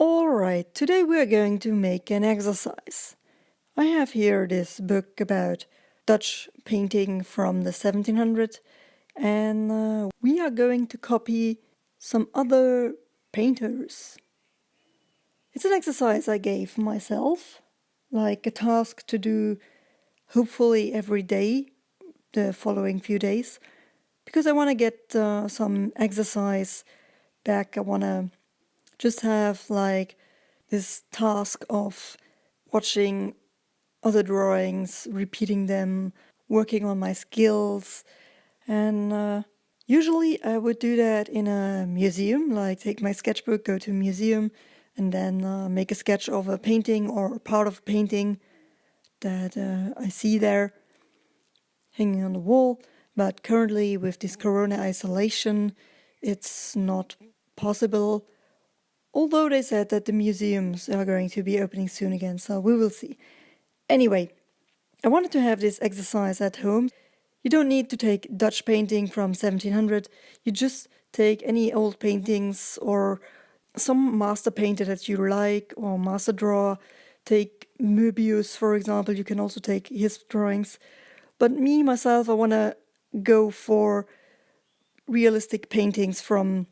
Alright, today we are going to make an exercise. I have here this book about Dutch painting from the 1700s, and we are going to copy some other painters. It's an exercise I gave myself, like a task to do hopefully every day, the following few days, because I want to get some exercise back. I want to just have like this task of watching other drawings, repeating them, working on my skills. And usually I would do that in a museum, like take my sketchbook, go to a museum, and then make a sketch of a painting or part of a painting that I see there hanging on the wall. But currently with this corona isolation, it's not possible. Although they said that the museums are going to be opening soon again, so we will see. Anyway, I wanted to have this exercise at home. You don't need to take Dutch painting from 1700. You just take any old paintings or some master painter that you like or master drawer. Take Möbius, for example. You can also take his drawings. But me, myself, I want to go for realistic paintings from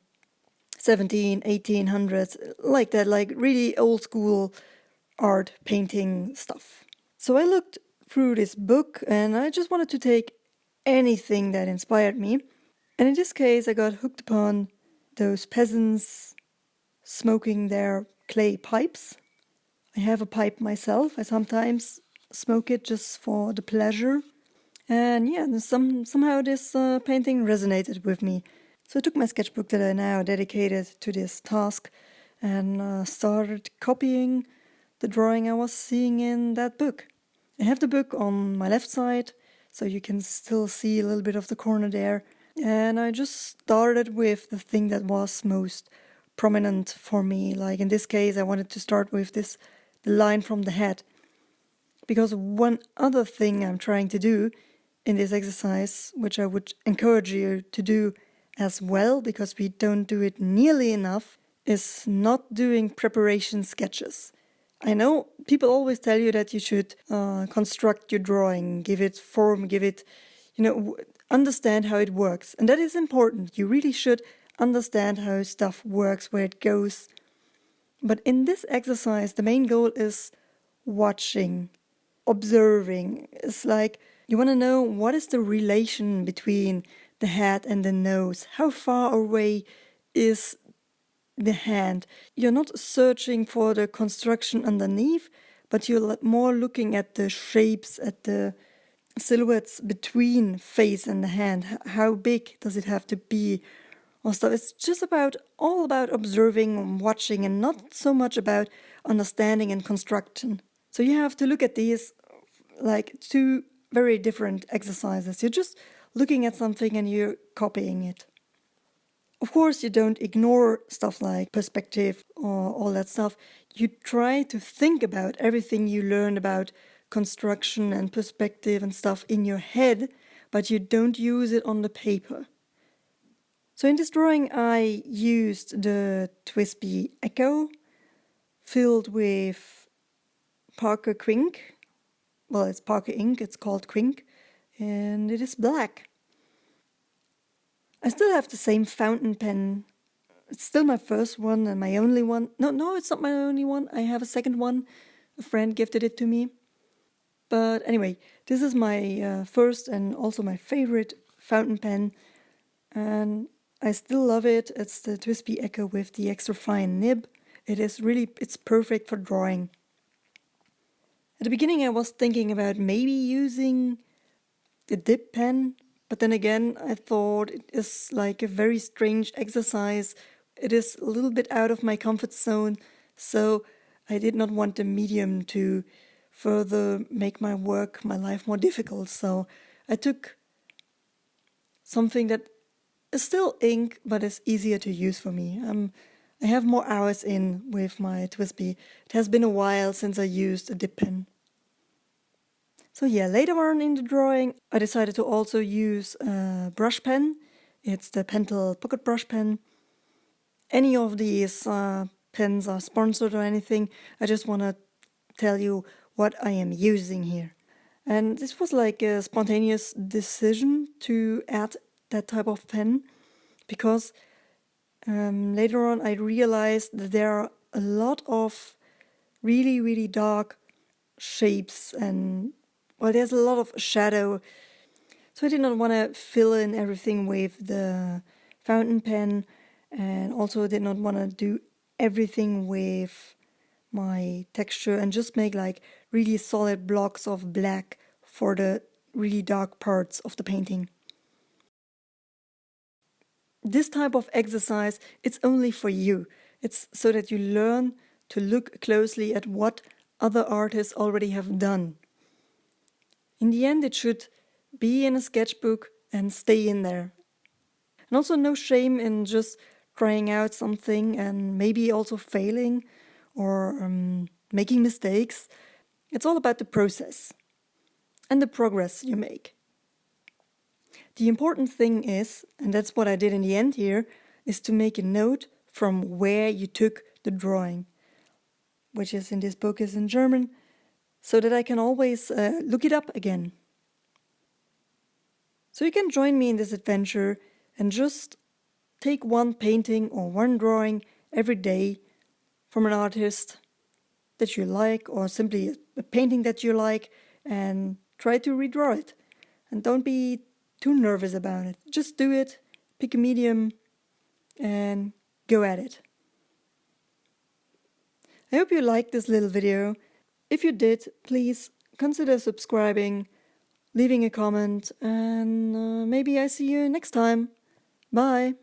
1800s, like that, like really old school art painting stuff. So I looked through this book and I just wanted to take anything that inspired me. And in this case, I got hooked upon those peasants smoking their clay pipes. I have a pipe myself. I sometimes smoke it just for the pleasure. And yeah, somehow this painting resonated with me. So I took my sketchbook that I now dedicated to this task and started copying the drawing I was seeing in that book. I have the book on my left side, so you can still see a little bit of the corner there. And I just started with the thing that was most prominent for me. Like in this case, I wanted to start with the line from the head. Because one other thing I'm trying to do in this exercise, which I would encourage you to do as well, because we don't do it nearly enough, is not doing preparation sketches. I know people always tell you that you should construct your drawing, give it form, give it, understand how it works. And that is important. You really should understand how stuff works, where it goes. But in this exercise, the main goal is watching, observing. It's like you want to know what is the relation between the head and the nose. How far away is the hand? You're not searching for the construction underneath, but you're more looking at the shapes, at the silhouettes between face and the hand. How big does it have to be? Or stuff. It's just all about observing and watching, and not so much about understanding and construction. So you have to look at these like two very different exercises. You're just looking at something and you're copying it. Of course, you don't ignore stuff like perspective or all that stuff. You try to think about everything you learned about construction and perspective and stuff in your head, but you don't use it on the paper. So in this drawing, I used the TWSBI Echo filled with Parker Quink. Well, it's Parker ink, it's called Quink, and it is black. I still have the same fountain pen. It's still my first one and my only one. No, it's not my only one. I have a second one. A friend gifted it to me. But anyway, this is my first and also my favorite fountain pen. And I still love it. It's the TWSBI Echo with the extra fine nib. It's perfect for drawing. At the beginning I was thinking about maybe using the dip pen, but then again I thought it is like a very strange exercise. It is a little bit out of my comfort zone, so I did not want the medium to further make my life more difficult. So I took something that is still ink, but is easier to use for me. I have more hours in with my TWSBI. It has been a while since I used a dip pen. So yeah, later on in the drawing, I decided to also use a brush pen. It's the Pentel Pocket Brush Pen. Any of these pens are sponsored or anything. I just want to tell you what I am using here. And this was like a spontaneous decision to add that type of pen because later on I realized that there are a lot of really, really dark shapes and, well, there's a lot of shadow. So I did not want to fill in everything with the fountain pen, and also did not want to do everything with my texture and just make like really solid blocks of black for the really dark parts of the painting. This type of exercise, it's only for you. It's so that you learn to look closely at what other artists already have done. In the end, it should be in a sketchbook and stay in there. And also no shame in just trying out something and maybe also failing or making mistakes. It's all about the process and the progress you make. The important thing is, and that's what I did in the end here, is to make a note from where you took the drawing, which is in this book is in German, so that I can always look it up again. So you can join me in this adventure and just take one painting or one drawing every day from an artist that you like, or simply a painting that you like, and try to redraw it. And don't be too nervous about it. Just do it, pick a medium, and go at it. I hope you liked this little video. If you did, please consider subscribing, leaving a comment, and maybe I see you next time. Bye!